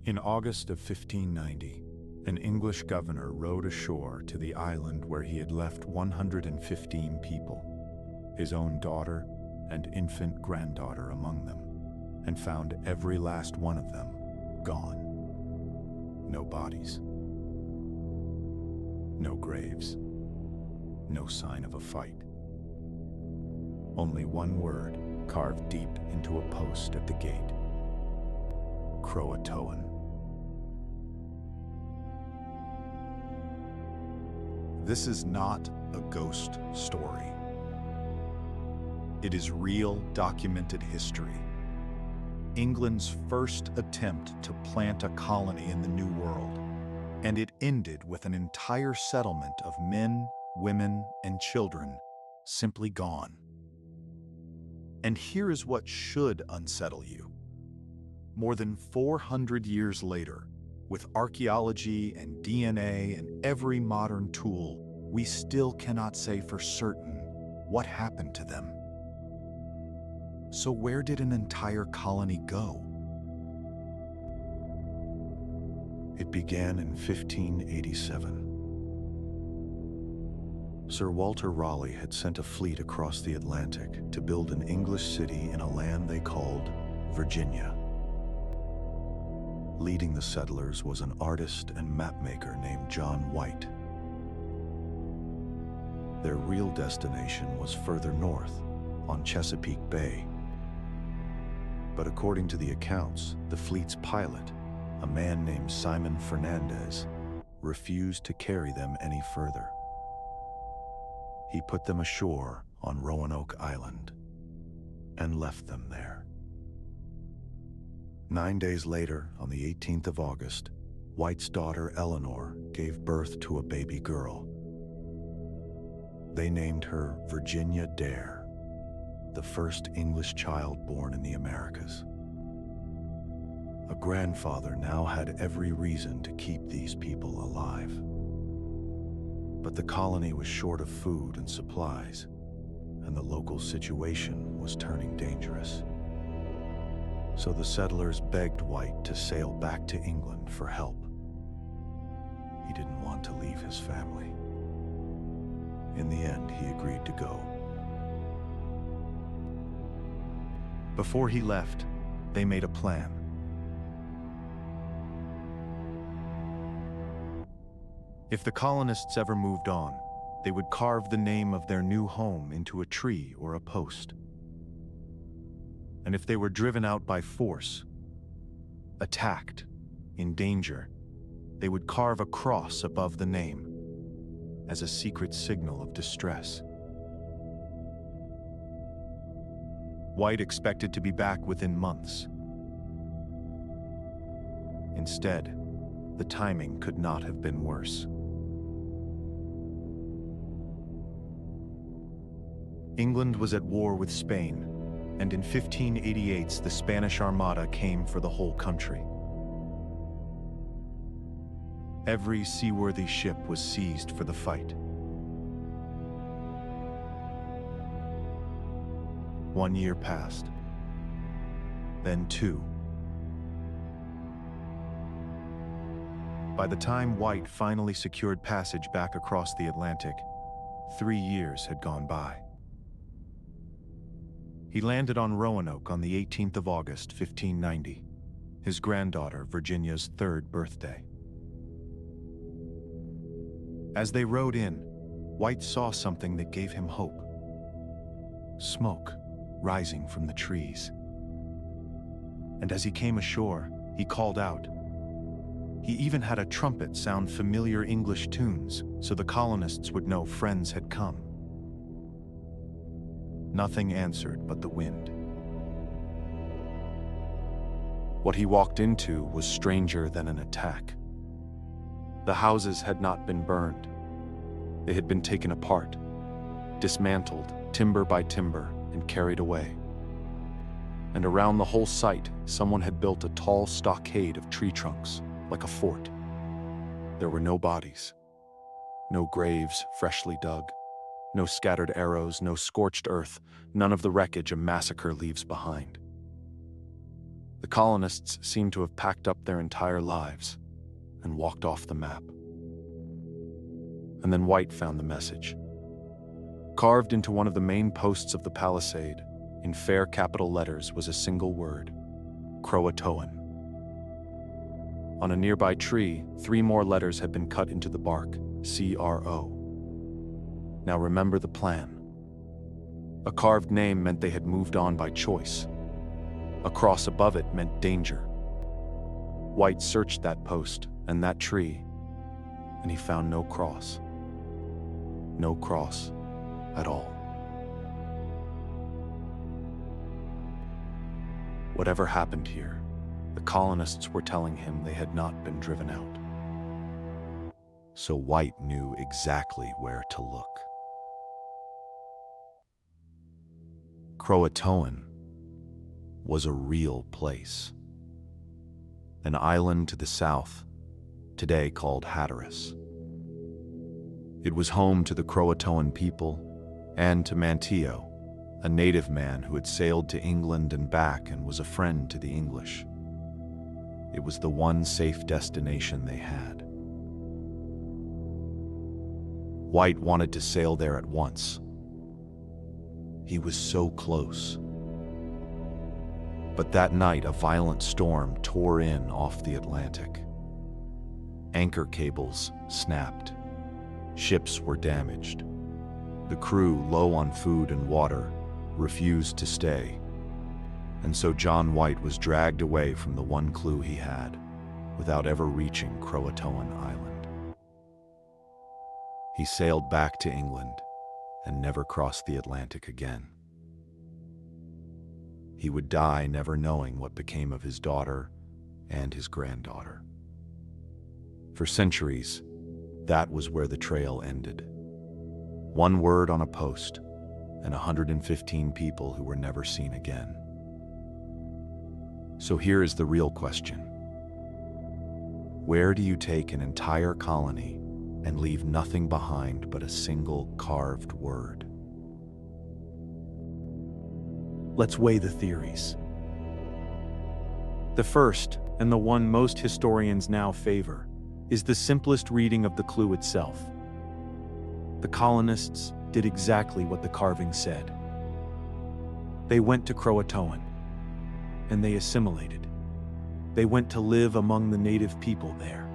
In August of 1590, an English governor rowed ashore to the island where he had left 115 people, his own daughter and infant granddaughter among them, and found every last one of them gone. No bodies, no graves, no sign of a fight. Only one word carved deep into a post at the gate: Croatoan. This is not a ghost story. It is real, documented history. England's first attempt to plant a colony in the New World, and it ended with an entire settlement of men, women, and children simply gone. And here is what should unsettle you. More than 400 years later, with archaeology and DNA and every modern tool, we still cannot say for certain what happened to them. So where did an entire colony go? It began in 1587. Sir Walter Raleigh had sent a fleet across the Atlantic to build an English city in a land they called Virginia. Leading the settlers was an artist and mapmaker named John White. Their real destination was further north, on Chesapeake Bay. But according to the accounts, the fleet's pilot, a man named Simon Fernandez, refused to carry them any further. He put them ashore on Roanoke Island and left them there. 9 days later, on the 18th of August, White's daughter Eleanor gave birth to a baby girl. They named her Virginia Dare, the first English child born in the Americas. A grandfather now had every reason to keep these people alive. But the colony was short of food and supplies, and the local situation was turning dangerous. So the settlers begged White to sail back to England for help. He didn't want to leave his family. In the end, he agreed to go. Before he left, they made a plan. If the colonists ever moved on, they would carve the name of their new home into a tree or a post. And if they were driven out by force, attacked, in danger, they would carve a cross above the name as a secret signal of distress. White expected to be back within months. Instead, the timing could not have been worse. England was at war with Spain, and in 1588 the Spanish Armada came for the whole country. Every seaworthy ship was seized for the fight. 1 year passed, then 2. By the time White finally secured passage back across the Atlantic, 3 years had gone by. He landed on Roanoke on the 18th of August, 1590, his granddaughter Virginia's 3rd birthday. As they rowed in, White saw something that gave him hope. Smoke rising from the trees. And as he came ashore, he called out. He even had a trumpet sound familiar English tunes, so the colonists would know friends had come. Nothing answered but the wind. What he walked into was stranger than an attack. The houses had not been burned. They had been taken apart, dismantled, timber by timber, and carried away. And around the whole site, someone had built a tall stockade of tree trunks, like a fort. There were no bodies, no graves freshly dug, no scattered arrows, no scorched earth, none of the wreckage a massacre leaves behind. The The colonists seemed to have packed up their entire lives and walked off the map. And then White found the message. Carved into one of the main posts of the palisade, in fair capital letters, was a single word: Croatoan. On a nearby tree, 3 more letters had been cut into the bark: CRO. Now remember the plan. A carved name meant they had moved on by choice. A cross above it meant danger. White searched that post and that tree, and he found no cross. No cross at all. Whatever happened here, the colonists were telling him they had not been driven out. So White knew exactly where to look. Croatoan was a real place. An island to the south, today called Hatteras. It was home to the Croatoan people and to Manteo, a native man who had sailed to England and back and was a friend to the English. It was the one safe destination they had. White wanted to sail there at once. He was so close. But that night, a violent storm tore in off the Atlantic. Anchor cables snapped. Ships were damaged. The crew, low on food and water, refused to stay. And so John White was dragged away from the one clue he had, without ever reaching Croatoan Island. He sailed back to England and never crossed the Atlantic again. He would die never knowing what became of his daughter and his granddaughter. For centuries, that was where the trail ended. One word on a post, and 115 people who were never seen again. So here is the real question. Where do you take an entire colony and leave nothing behind but a single carved word? Let's weigh the theories. The first, and the one most historians now favor, is the simplest reading of the clue itself. The colonists did exactly what the carving said. They went to Croatoan, and they assimilated. They went to live among the native people there.